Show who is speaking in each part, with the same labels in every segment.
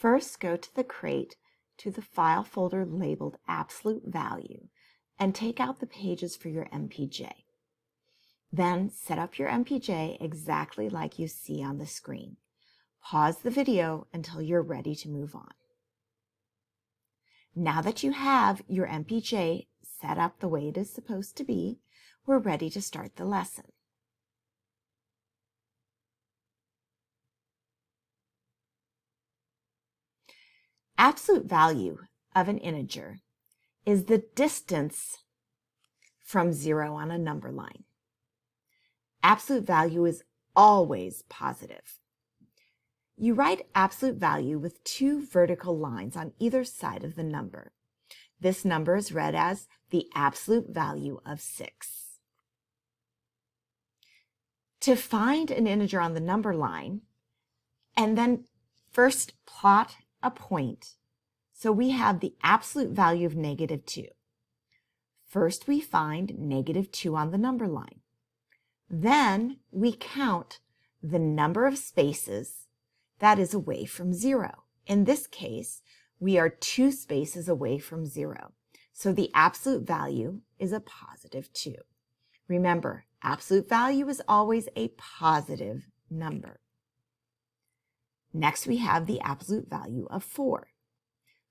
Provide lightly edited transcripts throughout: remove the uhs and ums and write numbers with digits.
Speaker 1: First, go to the crate to the file folder labeled Absolute Value and take out the pages for your MPJ. Then set up your MPJ exactly like you see on the screen. Pause the video until you're ready to move on. Now that you have your MPJ set up the way it is supposed to be, we're ready to start the lesson. Absolute value of an integer is the distance from 0 on a number line. Absolute value is always positive. You write absolute value with two vertical lines on either side of the number. This number is read as the absolute value of 6. To find an integer on the number line, and then first plot a point, so we have the absolute value of -2. First we find -2 on the number line. Then we count the number of spaces that is away from 0. In this case, we are 2 spaces away from 0. So the absolute value is a +2. Remember, absolute value is always a positive number. Next, we have the absolute value of 4.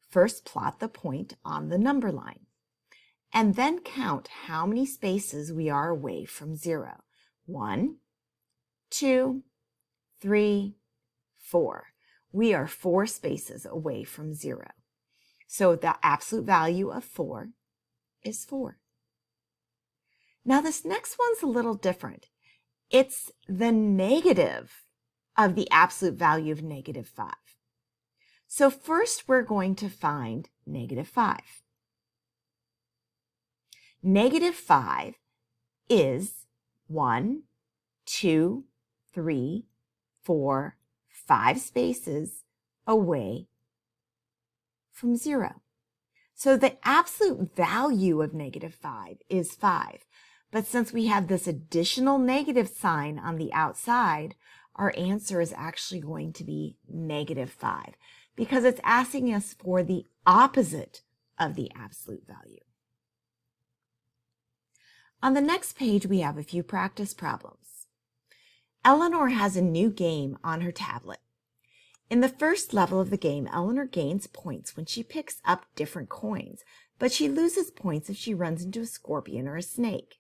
Speaker 1: First, plot the point on the number line, and then count how many spaces we are away from 0. 1, 2, 3, 4. We are 4 spaces away from 0. So the absolute value of 4 is 4. Now this next one's a little different. It's the negative of the absolute value of -5. So first we're going to find -5. -5 is 1, 2, 3, 4, 5 spaces away from 0. So the absolute value of -5 is 5. But since we have this additional negative sign on the outside, our answer is actually going to be -5 because it's asking us for the opposite of the absolute value. On the next page, we have a few practice problems. Eleanor has a new game on her tablet. In the first level of the game, Eleanor gains points when she picks up different coins, but she loses points if she runs into a scorpion or a snake.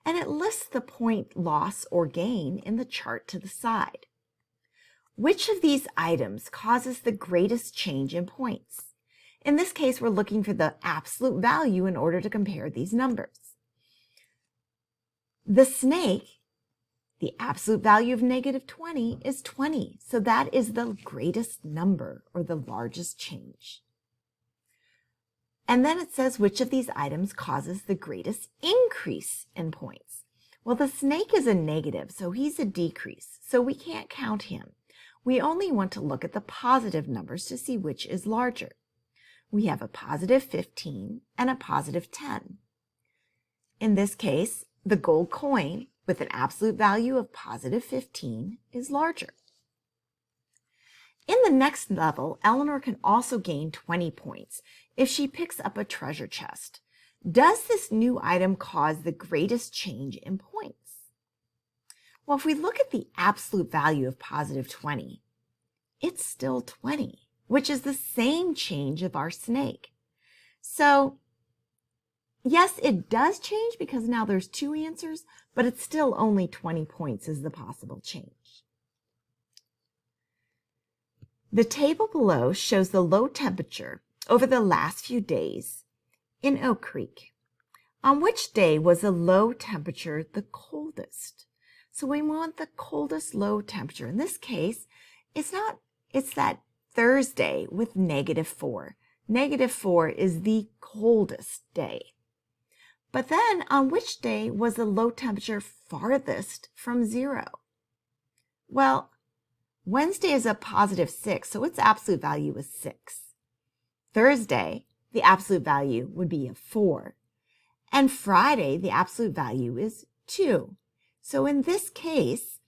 Speaker 1: And it lists the point loss or gain in the chart to the side. Which of these items causes the greatest change in points? In this case, we're looking for the absolute value in order to compare these numbers. The snake, the absolute value of -20 is 20, so that is the greatest number or the largest change. And then it says which of these items causes the greatest increase in points. Well, the snake is a negative, so he's a decrease, so we can't count him. We only want to look at the positive numbers to see which is larger. We have a +15 and a +10. In this case, the gold coin with an absolute value of +15 is larger. In the next level, Eleanor can also gain 20 points if she picks up a treasure chest. Does this new item cause the greatest change in points? Well, if we look at the absolute value of +20, it's still 20, which is the same change of our snake. So, yes, it does change because now there's 2 answers, but it's still only 20 points is the possible change. The table below shows the low temperature over the last few days in Oak Creek. On which day was the low temperature the coldest? So we want the coldest low temperature. In this case, it's that Thursday with -4. -4 is the coldest day. But then on which day was the low temperature farthest from 0? Well, Wednesday is a +6, so its absolute value is 6. Thursday, the absolute value would be a 4. And Friday, the absolute value is 2. So in this case,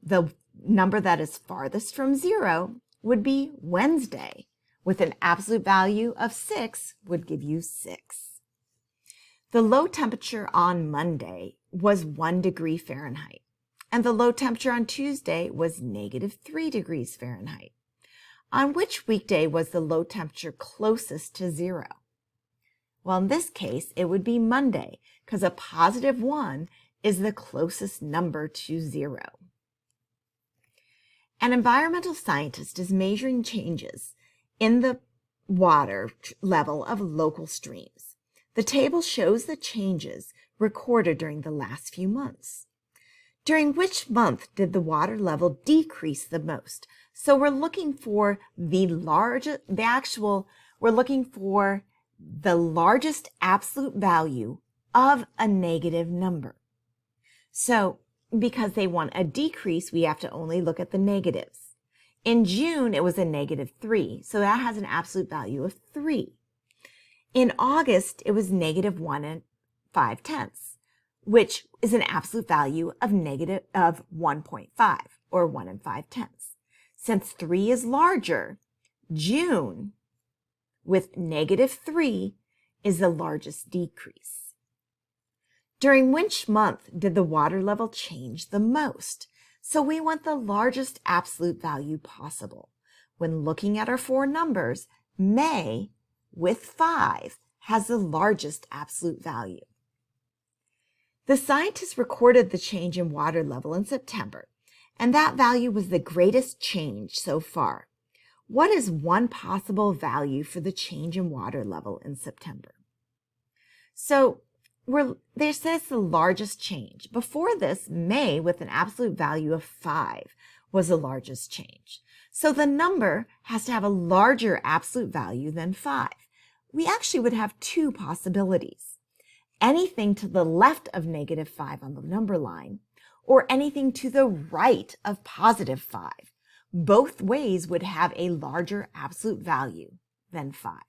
Speaker 1: the number that is farthest from 0 would be Wednesday. with an absolute value of 6 would give you 6. The low temperature on Monday was 1 degree Fahrenheit, and the low temperature on Tuesday was -3 degrees Fahrenheit. On which weekday was the low temperature closest to 0? Well, in this case, it would be Monday, because a +1 is the closest number to 0. An environmental scientist is measuring changes in the water level of local streams. The table shows the changes recorded during the last few months. During which month did the water level decrease the most? So we're looking for the largest absolute value of a negative number. So because they want a decrease, we have to only look at the negatives. In June, it was a -3, so that has an absolute value of 3. In August, it was -1 5/10, which is an absolute value of 1.5, or 1 5/10. Since 3 is larger, June with -3 is the largest decrease. During which month did the water level change the most? So we want the largest absolute value possible. When looking at our 4 numbers, May with 5 has the largest absolute value. The scientists recorded the change in water level in September, and that value was the greatest change so far. What is one possible value for the change in water level in September? So there says the largest change. Before this, May with an absolute value of 5 was the largest change. So the number has to have a larger absolute value than 5. We actually would have 2 possibilities. Anything to the left of -5 on the number line, or anything to the right of +5. Both ways would have a larger absolute value than 5.